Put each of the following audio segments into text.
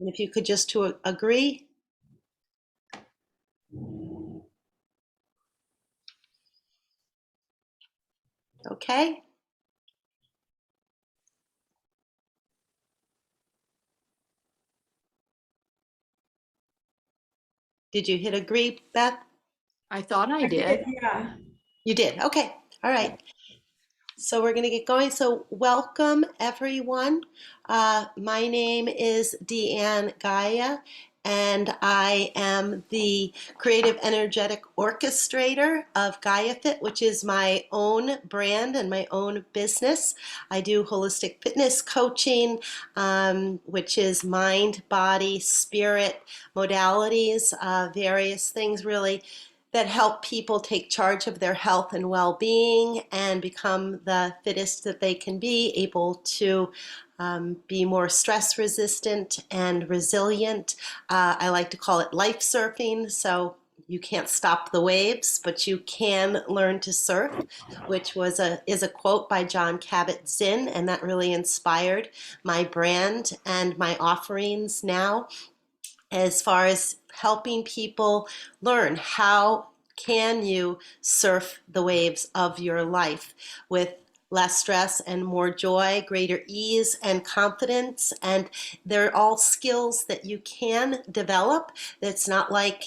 And if you could just to agree. Okay. Did you hit agree, Beth? I thought I I did, did. yeah. You did. Okay. All right. So we're going to get going. So welcome, everyone. My name is Deanne Gaia, and I am the creative energetic orchestrator of Gaia Fit, which is my own brand and my own business. I do holistic fitness coaching, which is mind, body, spirit modalities, various things really that help people take charge of their health and well-being and become the fittest that they can be, able to be more stress resistant and resilient. I like to call it life surfing. So you can't stop the waves, but you can learn to surf, which is a quote by John Kabat-Zinn, and that really inspired my brand and my offerings now, as far as helping people learn how can you surf the waves of your life with less stress and more joy, greater ease and confidence. And they're all skills that you can develop. It's not like,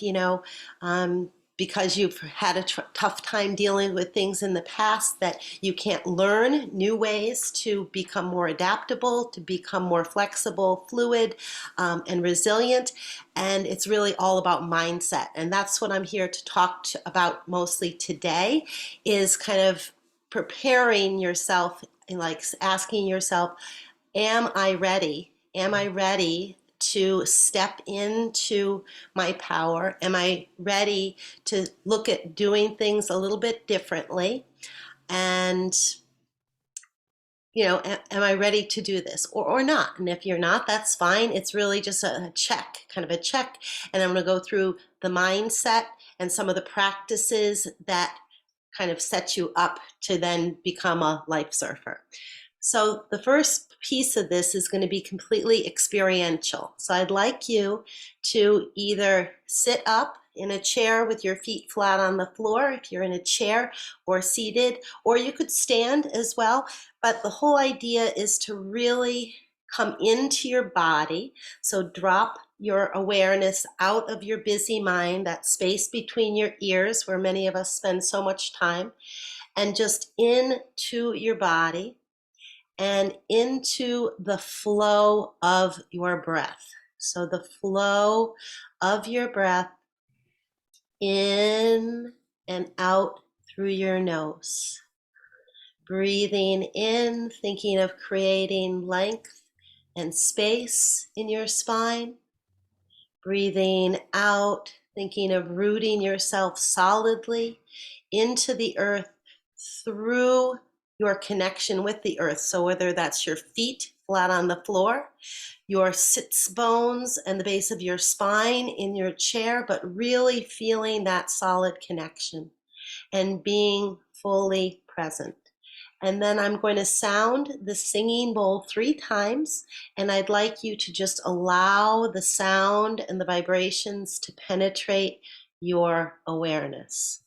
because you've had a tough time dealing with things in the past, that you can't learn new ways to become more adaptable, to become more flexible, fluid, and resilient. And it's really all about mindset. And that's what I'm here to talk about mostly today, is kind of preparing yourself and like asking yourself, am I ready? Am I ready to step into my power? Am I ready to look at doing things a little bit differently? And am I ready to do this or not? And if you're not, that's fine. It's really just a check, kind of a check. And I'm going to go through the mindset and some of the practices that kind of set you up to then become a life surfer. So the first piece of this is going to be completely experiential. So I'd like you to either sit up in a chair with your feet flat on the floor, if you're in a chair, or seated, or you could stand as well. But the whole idea is to really come into your body. So drop your awareness out of your busy mind, that space between your ears where many of us spend so much time, and just into your body and into the flow of your breath. So the flow of your breath in and out through your nose. Breathing in, thinking of creating length and space in your spine. Breathing out, thinking of rooting yourself solidly into the earth through your connection with the earth. So whether that's your feet flat on the floor, your sits bones and the base of your spine in your chair, but really feeling that solid connection and being fully present. And then I'm going to sound the singing bowl 3 times, and I'd like you to just allow the sound and the vibrations to penetrate your awareness.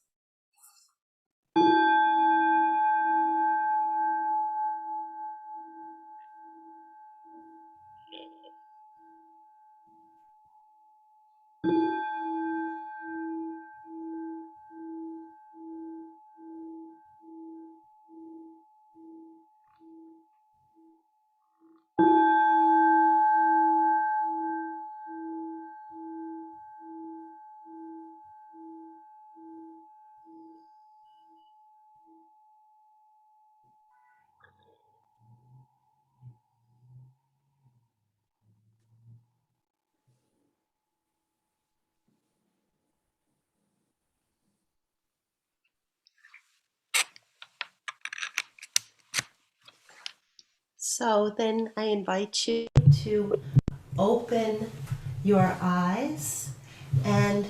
So then I invite you to open your eyes and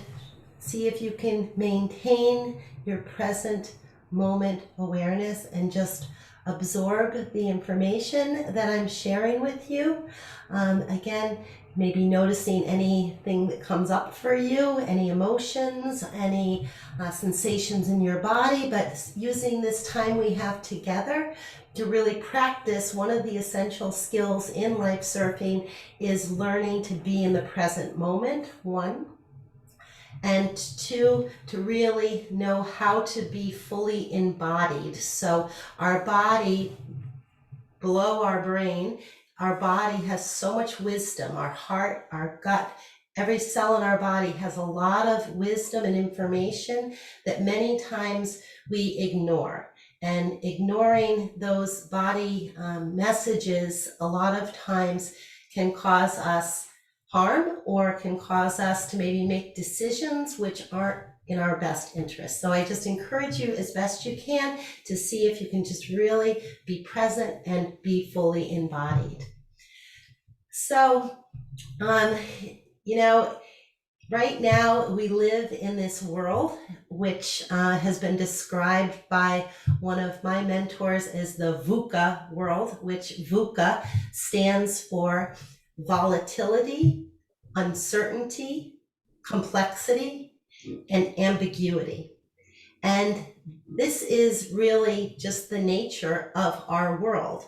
see if you can maintain your present moment awareness and just absorb the information that I'm sharing with you. Again, maybe noticing anything that comes up for you, any emotions, any sensations in your body, but using this time we have together to really practice. One of the essential skills in life surfing is learning to be in the present moment, one. And two, to really know how to be fully embodied. So our body, below our brain, our body has so much wisdom. Our heart, our gut, every cell in our body has a lot of wisdom and information that many times we ignore. And ignoring those body messages a lot of times can cause us harm, or can cause us to maybe make decisions which aren't in our best interest. So I just encourage you as best you can to see if you can just really be present and be fully embodied. So, right now we live in this world which has been described by one of my mentors as the VUCA world, which VUCA stands for volatility, uncertainty, complexity, and ambiguity. And this is really just the nature of our world.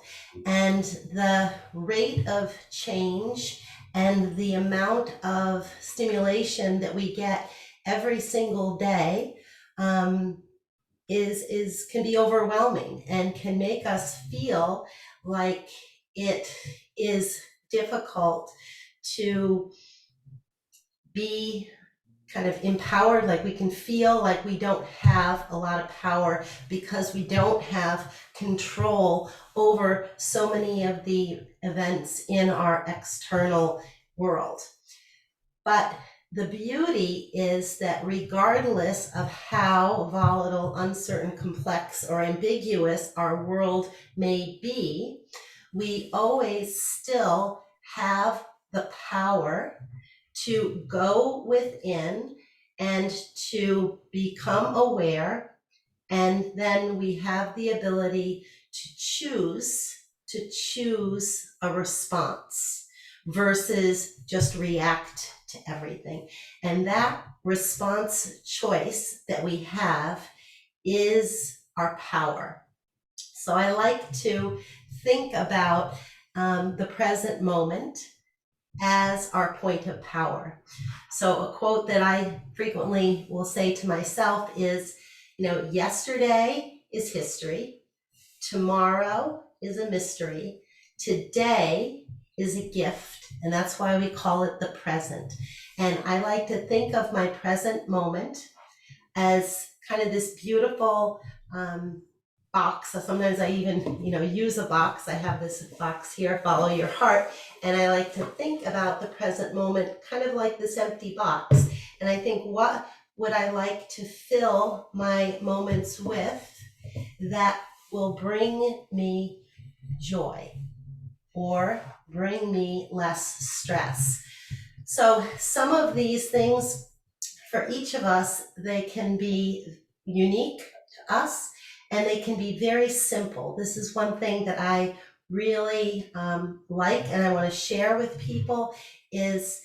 And the rate of change and the amount of stimulation that we get every single day can be overwhelming and can make us feel like it is difficult to be kind of empowered, like we can feel like we don't have a lot of power because we don't have control over so many of the events in our external world. But the beauty is that regardless of how volatile, uncertain, complex, or ambiguous our world may be, we always still have the power to go within and to become aware. And then we have the ability to choose a response versus just react to everything. And that response choice that we have is our power. So I like to think about the present moment as our point of power. So a quote that I frequently will say to myself is, yesterday is history, tomorrow is a mystery, today is a gift, and that's why we call it the present. And I like to think of my present moment as kind of this beautiful box. So sometimes I even, use a box. I have this box here, Follow Your Heart. And I like to think about the present moment kind of like this empty box. And I think, what would I like to fill my moments with that will bring me joy or bring me less stress? So some of these things, for each of us, they can be unique to us, and they can be very simple. This is one thing that I really like, and I want to share with people, is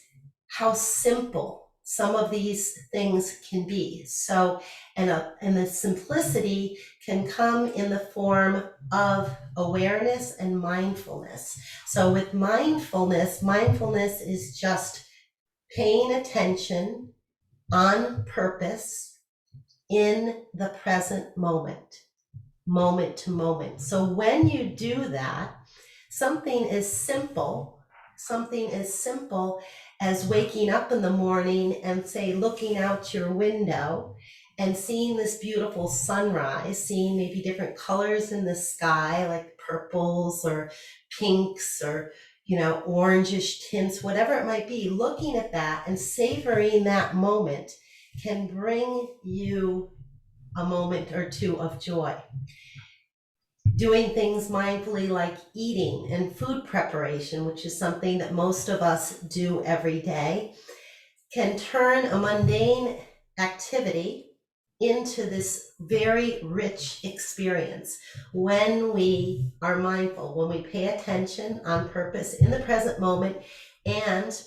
how simple some of these things can be. So, and the simplicity can come in the form of awareness and mindfulness. So with mindfulness is just paying attention on purpose in the present moment, moment to moment. So when you do that, something as simple as waking up in the morning and, say, looking out your window and seeing this beautiful sunrise, seeing maybe different colors in the sky, like purples or pinks or orangish tints, whatever it might be, looking at that and savoring that moment can bring you a moment or two of joy. Doing things mindfully like eating and food preparation, which is something that most of us do every day, can turn a mundane activity into this very rich experience when we are mindful, when we pay attention on purpose in the present moment, and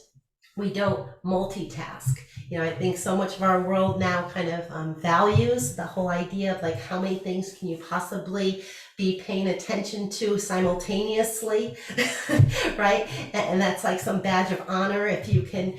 we don't multitask. I think so much of our world now kind of values the whole idea of like how many things can you possibly be paying attention to simultaneously, right? And that's like some badge of honor if you can,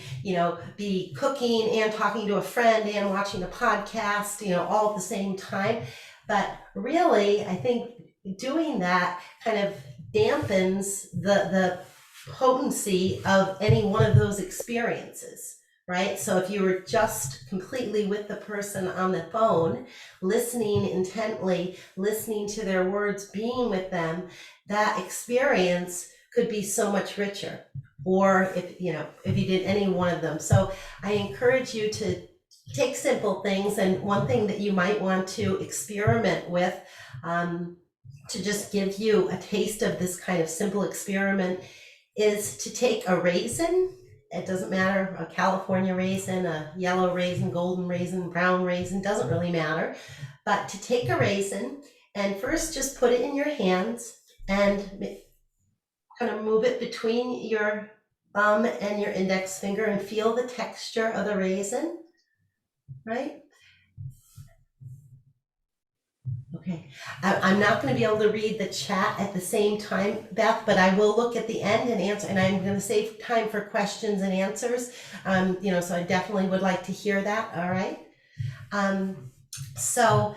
be cooking and talking to a friend and watching a podcast, all at the same time. But really, I think doing that kind of dampens the potency of any one of those experiences, right? So if you were just completely with the person on the phone, listening intently, listening to their words, being with them, that experience could be so much richer. Or if you did any one of them. So I encourage you to take simple things, and one thing that you might want to experiment with, to just give you a taste of this kind of simple experiment, is to take a raisin. It doesn't matter, a California raisin, a yellow raisin, golden raisin, brown raisin, doesn't really matter. But to take a raisin and first just put it in your hands and kind of move it between your thumb and your index finger and feel the texture of the raisin, right? Okay, I'm not going to be able to read the chat at the same time, Beth, but I will look at the end and answer, and I'm going to save time for questions and answers. So I definitely would like to hear that. All right. So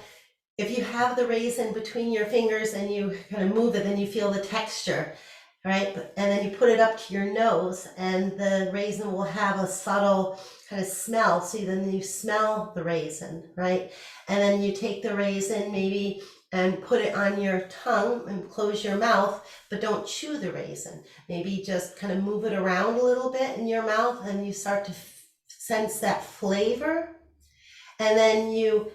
if you have the raisin between your fingers and you kind of move it, then you feel the texture, right? And then you put it up to your nose, and the raisin will have a subtle kind of smell. So then you smell the raisin, right? And then you take the raisin maybe and put it on your tongue and close your mouth, but don't chew the raisin. Maybe just kind of move it around a little bit in your mouth, and you start to sense that flavor. And then you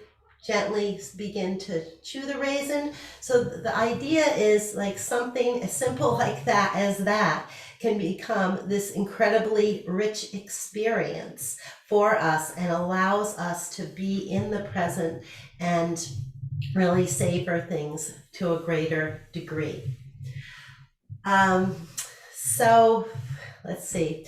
gently begin to chew the raisin. So the idea is like something as simple like that as that can become this incredibly rich experience for us and allows us to be in the present and really savor things to a greater degree. So let's see.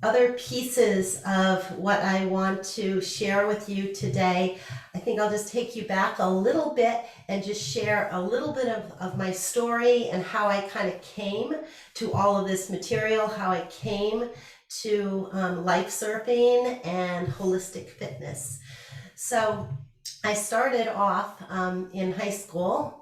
Other pieces of what I want to share with you today, I think I'll just take you back a little bit and just share a little bit of my story and how I kind of came to all of this material, how I came to life surfing and holistic fitness. So I started off in high school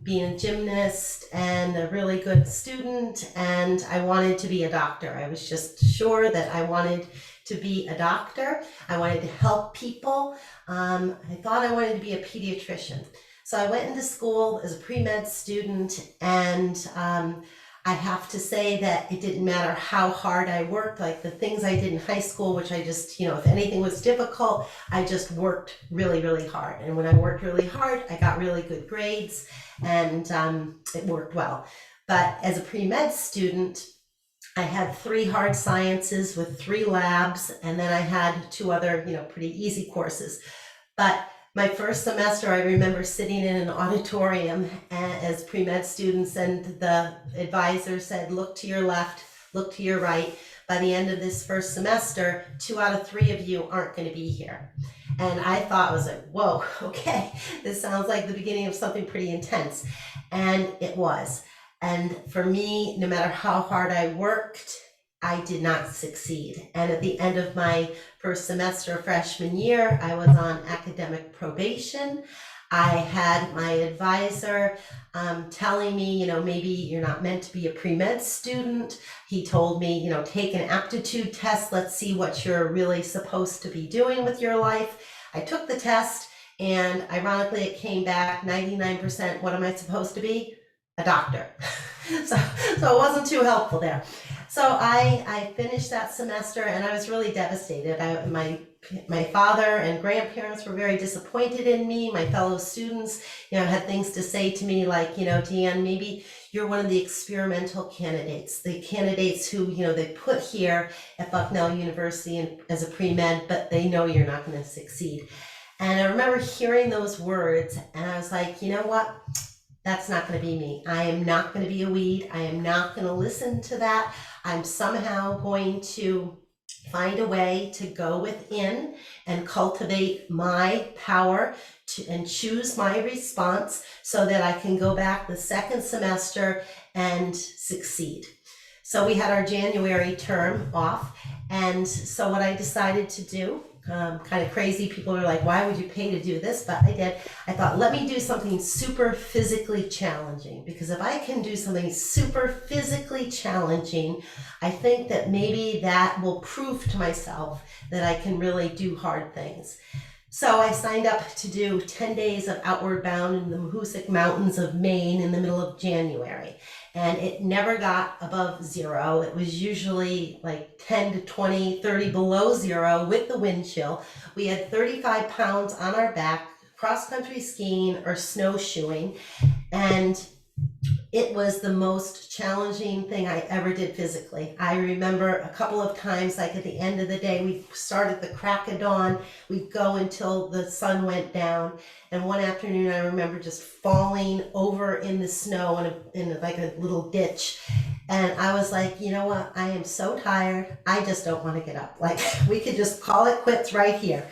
being a gymnast and a really good student, and I wanted to be a doctor. I was just sure that I wanted to be a doctor. I wanted to help people. I thought I wanted to be a pediatrician. So I went into school as a pre-med student, and I have to say that it didn't matter how hard I worked, like the things I did in high school, which I just, if anything was difficult, I just worked really, really hard. And when I worked really hard, I got really good grades, and it worked well. But as a pre-med student, I had 3 hard sciences with 3 labs, and then I had 2 other, pretty easy courses. But my first semester, I remember sitting in an auditorium as pre-med students, and the advisor said, look to your left, look to your right. By the end of this first semester, 2 out of 3 of you aren't going to be here. And I thought, I was like, whoa, okay, this sounds like the beginning of something pretty intense. And it was. And for me, no matter how hard I worked, I did not succeed. And at the end of my first semester freshman year, I was on academic probation. I had my advisor telling me, maybe you're not meant to be a pre-med student. He told me, take an aptitude test. Let's see what you're really supposed to be doing with your life. I took the test, and ironically, it came back 99%. What am I supposed to be? A doctor. So it wasn't too helpful there. So I finished that semester, and I was really devastated. My father and grandparents were very disappointed in me. My fellow students, had things to say to me like, Deanne, maybe you're one of the experimental candidates, the candidates who, they put here at Bucknell University as a pre-med, but they know you're not going to succeed. And I remember hearing those words, and I was like, you know what? That's not going to be me. I am not going to be a weed. I am not going to listen to that. I'm somehow going to find a way to go within and cultivate my power and choose my response so that I can go back the second semester and succeed. So we had our January term off. And so what I decided to do, kind of crazy, people are like, why would you pay to do this? But I did. I thought, let me do something super physically challenging, because if I can do something super physically challenging, I think that maybe that will prove to myself that I can really do hard things. So I signed up to do 10 days of Outward Bound in the Mahoosic Mountains of Maine in the middle of January. And it never got above zero. It was usually like 10 to 20, 30 below zero with the wind chill. We had 35 pounds on our back, cross-country skiing or snowshoeing. And it was the most challenging thing I ever did physically. I remember a couple of times, like at the end of the day, we started at the crack of dawn, we'd go until the sun went down. And one afternoon, I remember just falling over in the snow in like a little ditch. And I was like, you know what? I am so tired. I just don't want to get up. Like, we could just call it quits right here.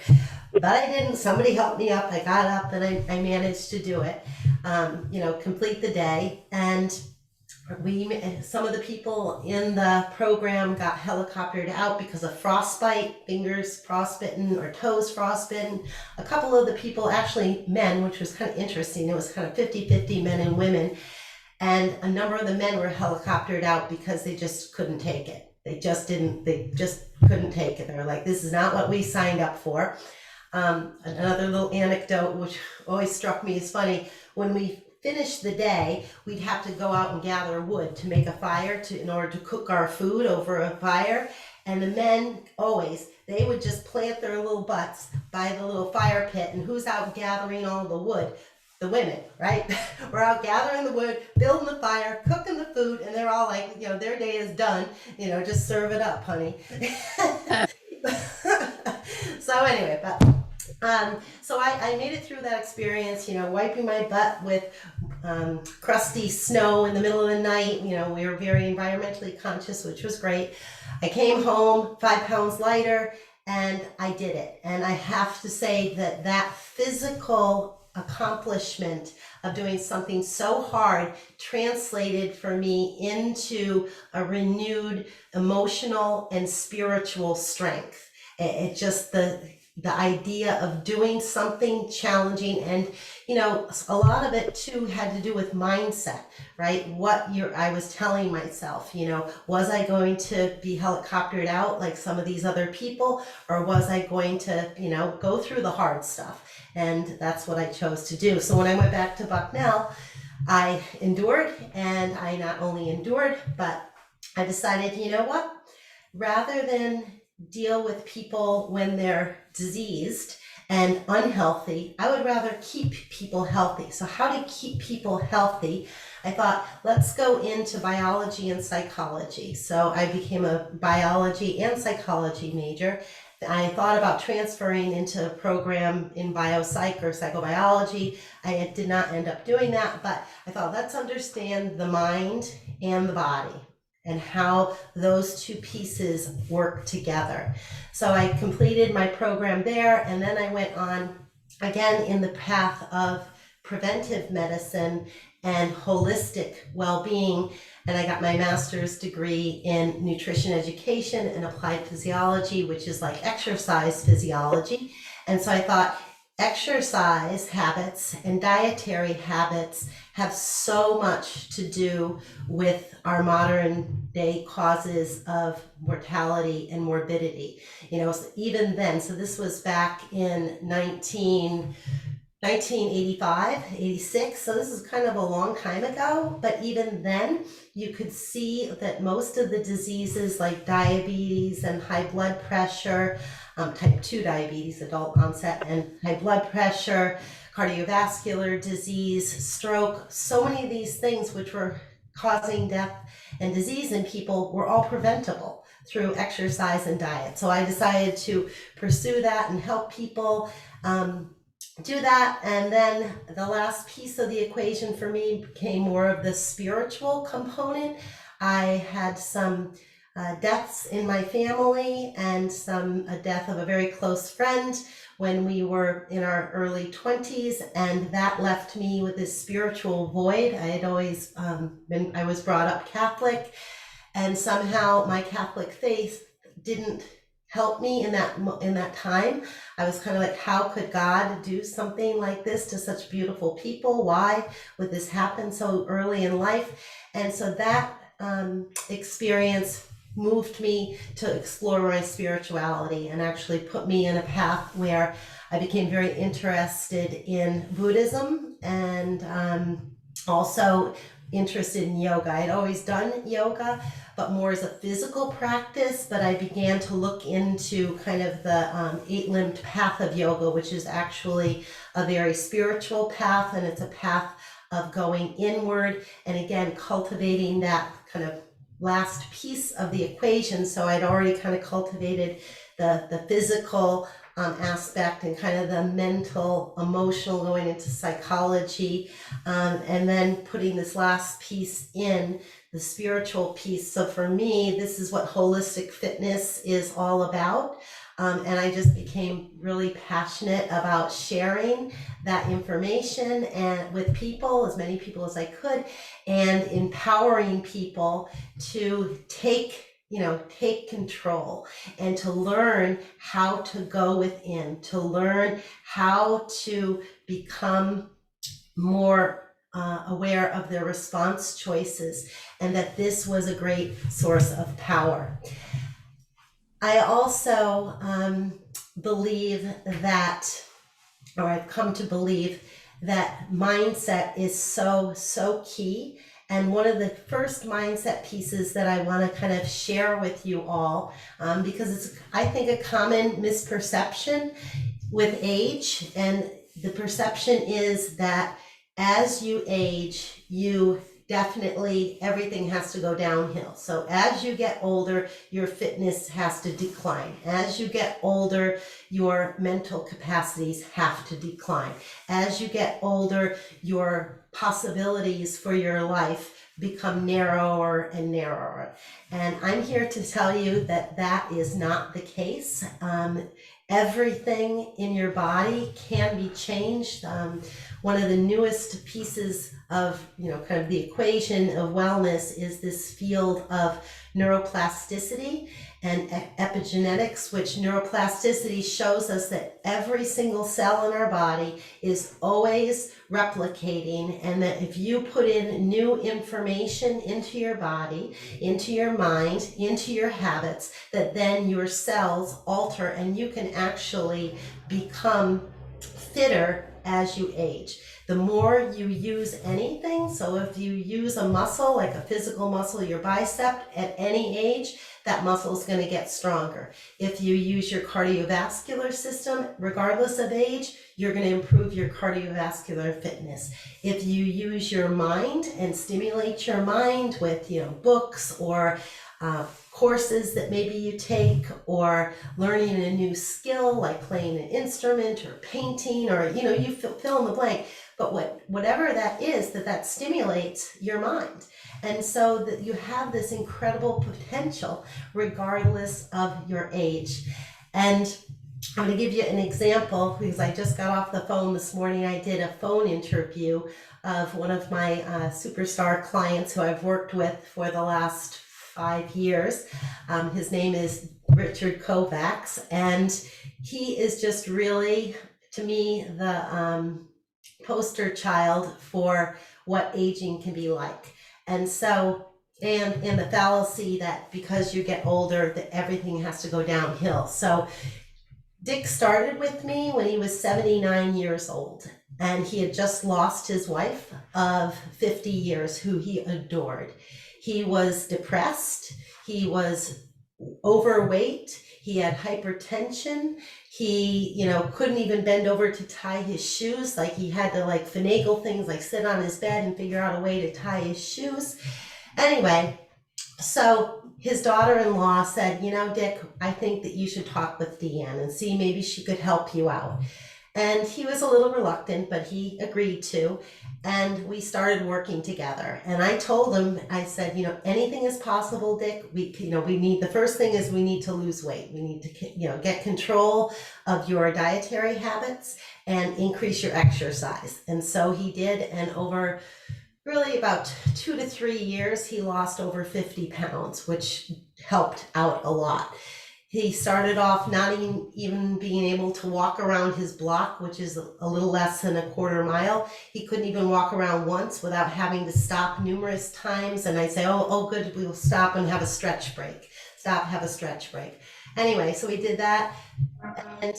But I didn't. Somebody helped me up. I got up and I managed to do it. Complete the day. And some of the people in the program got helicoptered out because of frostbite, fingers frostbitten or toes frostbitten. A couple of the people, actually men, which was kind of interesting. It was kind of 50-50 men and women. And a number of the men were helicoptered out because they just couldn't take it. They just couldn't take it. They were like, this is not what we signed up for. Another little anecdote, which always struck me as funny, when we finished the day, we'd have to go out and gather wood to make a fire in order to cook our food over a fire. And the men they would just plant their little butts by the little fire pit. And who's out gathering all the wood? The women, right? We're out gathering the wood, building the fire, cooking the food, and they're all like, their day is done. Just serve it up, honey. So anyway, so I made it through that experience, wiping my butt with crusty snow in the middle of the night. We were very environmentally conscious, which was great. I came home 5 pounds lighter, and I did it. And I have to say that physical accomplishment of doing something so hard translated for me into a renewed emotional and spiritual strength. It just the idea of doing something challenging, and a lot of it too had to do with mindset, right? I was telling myself, was I going to be helicoptered out like some of these other people, or was I going to go through the hard stuff? And that's what I chose to do. So when I went back to Bucknell, I endured, and I not only endured, but I decided, what, rather than deal with people when they're diseased and unhealthy, I would rather keep people healthy. So how to keep people healthy? I thought, let's go into biology and psychology. So I became a biology and psychology major. I thought about transferring into a program in biopsych or psychobiology. I did not end up doing that, but I thought, let's understand the mind and the body and how those two pieces work together. So I completed my program there, and then I went on again in the path of preventive medicine and holistic well-being, and I got my master's degree in nutrition education and applied physiology, which is like exercise physiology. And so I thought, exercise habits and dietary habits have so much to do with our modern day causes of mortality and morbidity. So even then, so this was back in 1985, 86. So this is kind of a long time ago, but even then you could see that most of the diseases like diabetes and high blood pressure, type 2 diabetes, adult onset, and high blood pressure, cardiovascular disease, stroke, so many of these things which were causing death and disease in people were all preventable through exercise and diet. So I decided to pursue that and help people do that. And then the last piece of the equation for me became more of the spiritual component. I had some deaths in my family and a death of a very close friend when we were in our early 20s, and that left me with this spiritual void. I had always I was brought up Catholic, and somehow my Catholic faith didn't help me in that time. I was kind of like, how could God do something like this to such beautiful people? Why would this happen so early in life? And so that experience moved me to explore my spirituality and actually put me in a path where I became very interested in Buddhism and also interested in yoga. I had always done yoga, but more as a physical practice, but I began to look into kind of the eight-limbed path of yoga, which is actually a very spiritual path, and it's a path of going inward and again cultivating that kind of last piece of the equation. So I'd already kind of cultivated the physical aspect and kind of the mental, emotional, going into psychology, and then putting this last piece in, the spiritual piece. So for me, this is what holistic fitness is all about. And I just became really passionate about sharing that information and with people, as many people as I could, and empowering people to take control and to learn how to go within, to learn how to become more aware of their response choices, and that this was a great source of power. I also believe that, or I've come to believe that mindset is so key. And one of the first mindset pieces that I want to kind of share with you all, because it's, I think, a common misperception with age, and the perception is that as you age, you definitely, everything has to go downhill. So as you get older, your fitness has to decline. As you get older, your mental capacities have to decline. As you get older, your possibilities for your life become narrower and narrower. And I'm here to tell you that that is not the case. Everything in your body can be changed. One of the newest pieces of, kind of the equation of wellness is this field of neuroplasticity and epigenetics, which neuroplasticity shows us that every single cell in our body is always replicating, and that if you put in new information into your body, into your mind, into your habits, that then your cells alter and you can actually become fitter as you age. The more you use anything, so if you use a muscle, like a physical muscle, your bicep, at any age, that muscle is going to get stronger. If you use your cardiovascular system, regardless of age, you're going to improve your cardiovascular fitness. If you use your mind and stimulate your mind with, books or courses that maybe you take, or learning a new skill like playing an instrument or painting, or you fill in the blank, but whatever that is, that stimulates your mind, and so that you have this incredible potential regardless of your age. And I'm going to give you an example, because I just got off the phone this morning. I did a phone interview of one of my superstar clients who I've worked with for the last 5 years. His name is Richard Kovacs, and he is just really, to me, the poster child for what aging can be like. And so, and the fallacy that because you get older, that everything has to go downhill. So Dick started with me when he was 79 years old, and he had just lost his wife of 50 years, who he adored. He was depressed, he was overweight, he had hypertension, he, couldn't even bend over to tie his shoes. Like, he had to finagle things, like sit on his bed and figure out a way to tie his shoes. Anyway, so his daughter-in-law said, Dick, I think that you should talk with Deanne and see maybe she could help you out. And he was a little reluctant, but he agreed to. And we started working together. And I told him, I said, anything is possible, Dick. We need, the first thing is we need to lose weight. We need to, get control of your dietary habits and increase your exercise. And so he did. And over really about 2 to 3 years, he lost over 50 pounds, which helped out a lot. He started off not even being able to walk around his block, which is a little less than a quarter mile. He couldn't even walk around once without having to stop numerous times. And I say, oh, good, we'll stop and have a stretch break. Stop, have a stretch break. Anyway, so we did that. And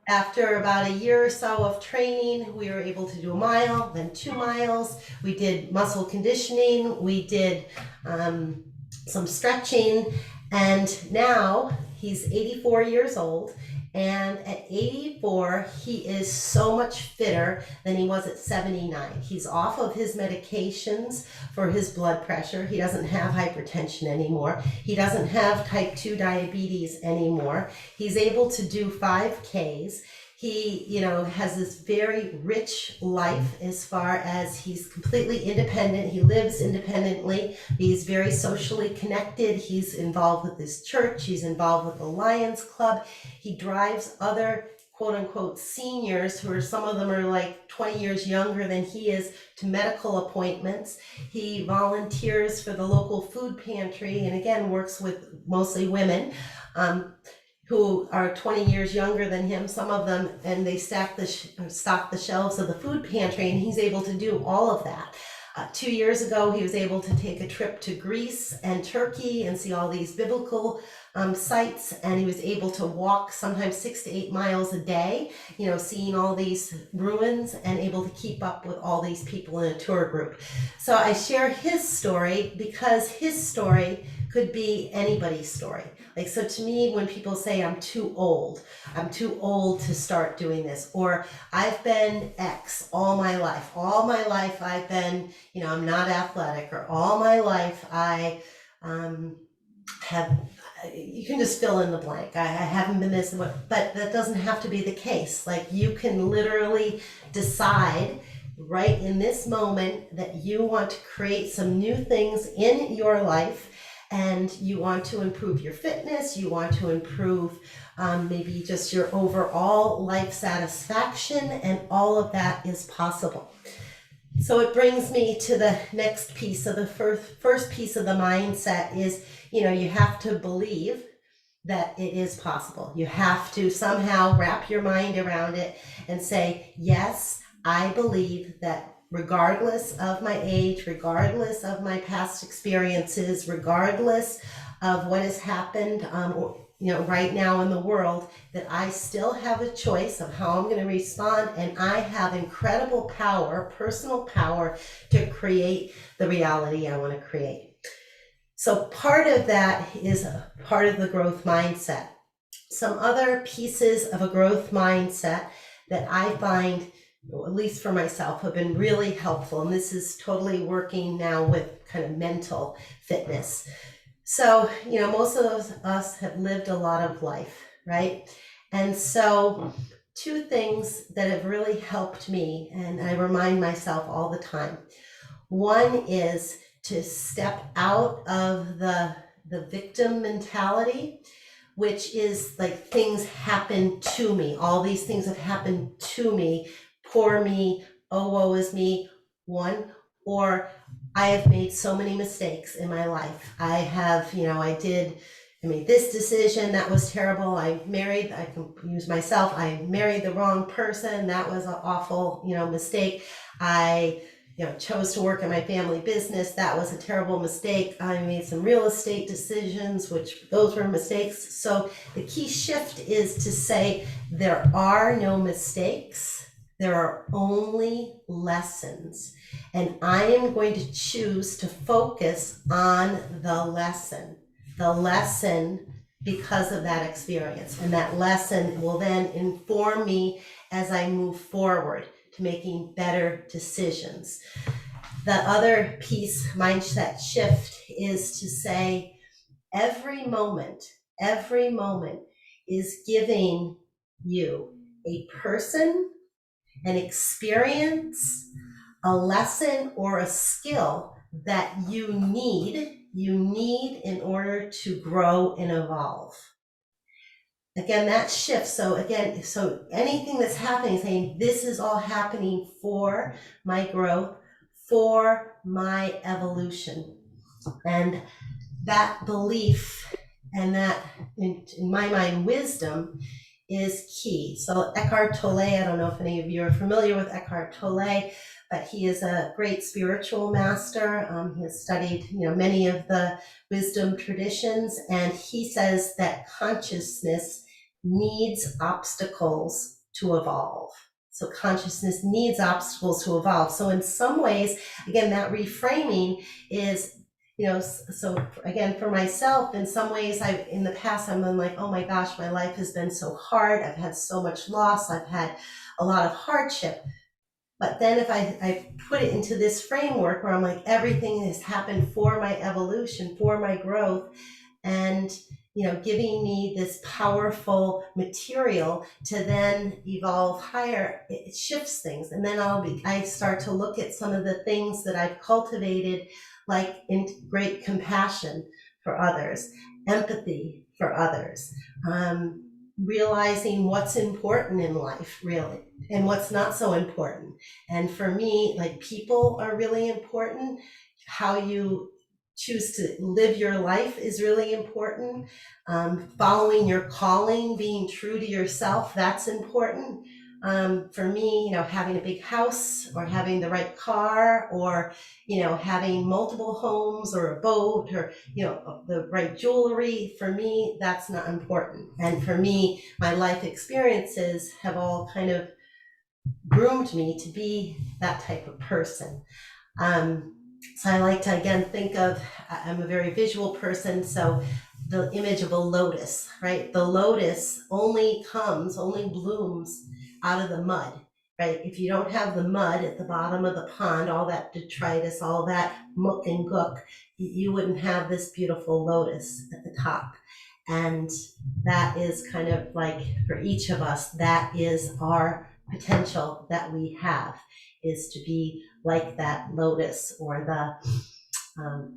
after about a year or so of training, we were able to do a mile, then 2 miles. We did muscle conditioning. We did some stretching. And now he's 84 years old, and at 84, he is so much fitter than he was at 79. He's off of his medications for his blood pressure. He doesn't have hypertension anymore. He doesn't have type 2 diabetes anymore. He's able to do 5Ks. He, has this very rich life as far as he's completely independent. He lives independently. He's very socially connected. He's involved with his church. He's involved with the Lions Club. He drives other quote unquote seniors, who are, some of them are like 20 years younger than he is, to medical appointments. He volunteers for the local food pantry, and again, works with mostly women. Who are 20 years younger than him, some of them, and they stock the shelves of the food pantry, and he's able to do all of that. 2 years ago, he was able to take a trip to Greece and Turkey and see all these biblical sites, and he was able to walk sometimes 6 to 8 miles a day, seeing all these ruins and able to keep up with all these people in a tour group. So I share his story because his story could be anybody's story. So to me, when people say I'm too old to start doing this, or I've been X all my life I've been, I'm not athletic, or all my life I have, you can just fill in the blank. I haven't been this, but that doesn't have to be the case. You can literally decide right in this moment that you want to create some new things in your life, and you want to improve your fitness, you want to improve maybe just your overall life satisfaction, and all of that is possible. So it brings me to the next piece of the first piece of the mindset is, you have to believe that it is possible. You have to somehow wrap your mind around it and say, yes, I believe that regardless of my age, regardless of my past experiences, regardless of what has happened, right now in the world, that I still have a choice of how I'm going to respond, and I have incredible power, personal power, to create the reality I want to create. So part of that is a part of the growth mindset. Some other pieces of a growth mindset that I find, at least for myself, have been really helpful, and this is totally working now with kind of mental fitness. So, most of us have lived a lot of life, right? And so 2 things that have really helped me, and I remind myself all the time. One is to step out of the victim mentality, which is things happen to me. All these things have happened to me. Poor me, oh, woe is me, one, or I have made so many mistakes in my life. I have, I made this decision, that was terrible. I can use myself, I married the wrong person, that was an awful, mistake. I, chose to work in my family business, that was a terrible mistake. I made some real estate decisions, which those were mistakes. So the key shift is to say there are no mistakes. There are only lessons, and I am going to choose to focus on the lesson because of that experience. And that lesson will then inform me as I move forward to making better decisions. The other piece, mindset shift, is to say every moment is giving you a person, an experience, a lesson, or a skill that you need in order to grow and evolve. Again, that shift. So again, so anything that's happening, saying this is all happening for my growth, for my evolution. And that belief and that, in my mind, wisdom is key. So Eckhart Tolle, I don't know if any of you are familiar with Eckhart Tolle, but he is a great spiritual master. He has studied, many of the wisdom traditions, and he says that consciousness needs obstacles to evolve. So consciousness needs obstacles to evolve. So in some ways, again, that reframing is, so again, for myself, in some ways, in the past, I'm like, oh my gosh, my life has been so hard. I've had so much loss. I've had a lot of hardship. But then if I put it into this framework where I'm like, everything has happened for my evolution, for my growth, and giving me this powerful material to then evolve higher, it shifts things. And then I start to look at some of the things that I've cultivated, like in great compassion for others, empathy for others, realizing what's important in life, really, and what's not so important. And for me, like, people are really important. How you choose to live your life is really important. Following your calling, being true to yourself, that's important. For me, having a big house or having the right car or, having multiple homes or a boat or, the right jewelry, for me, that's not important. And for me, my life experiences have all kind of groomed me to be that type of person. So I like to, again, think of, I'm a very visual person, so the image of a lotus, right? The lotus only blooms out of the mud, right? If you don't have the mud at the bottom of the pond, all that detritus, all that muck and gook, you wouldn't have this beautiful lotus at the top. And that is kind of like, for each of us, that is our potential that we have, is to be like that lotus or the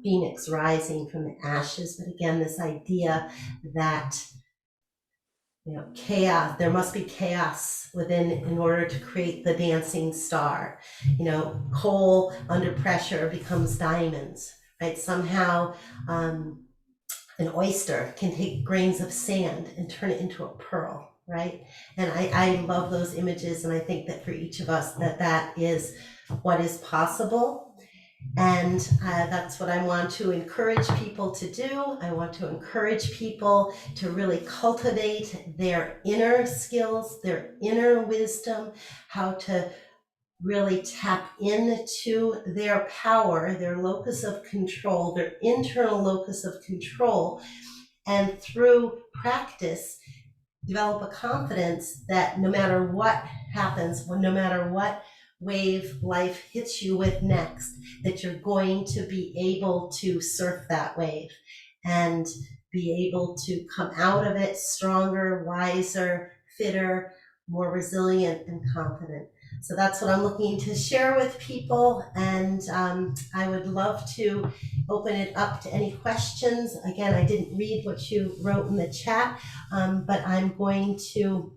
phoenix rising from the ashes. But again, this idea that chaos, there must be chaos within in order to create the dancing star. Coal under pressure becomes diamonds, right? Somehow an oyster can take grains of sand and turn it into a pearl, right? And I love those images, and I think that for each of us, that is what is possible. And that's what I want to encourage people to do. I want to encourage people to really cultivate their inner skills, their inner wisdom, how to really tap into their power, their locus of control, their internal locus of control, and through practice, develop a confidence that no matter what happens, no matter what wave life hits you with next, that you're going to be able to surf that wave and be able to come out of it stronger, wiser, fitter, more resilient, and confident. So that's what I'm looking to share with people, and I would love to open it up to any questions. Again, I didn't read what you wrote in the chat, but I'm going to,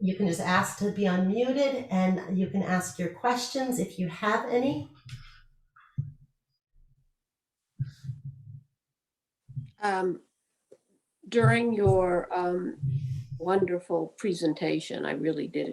you can just ask to be unmuted, and you can ask your questions if you have any. During your wonderful presentation, I really did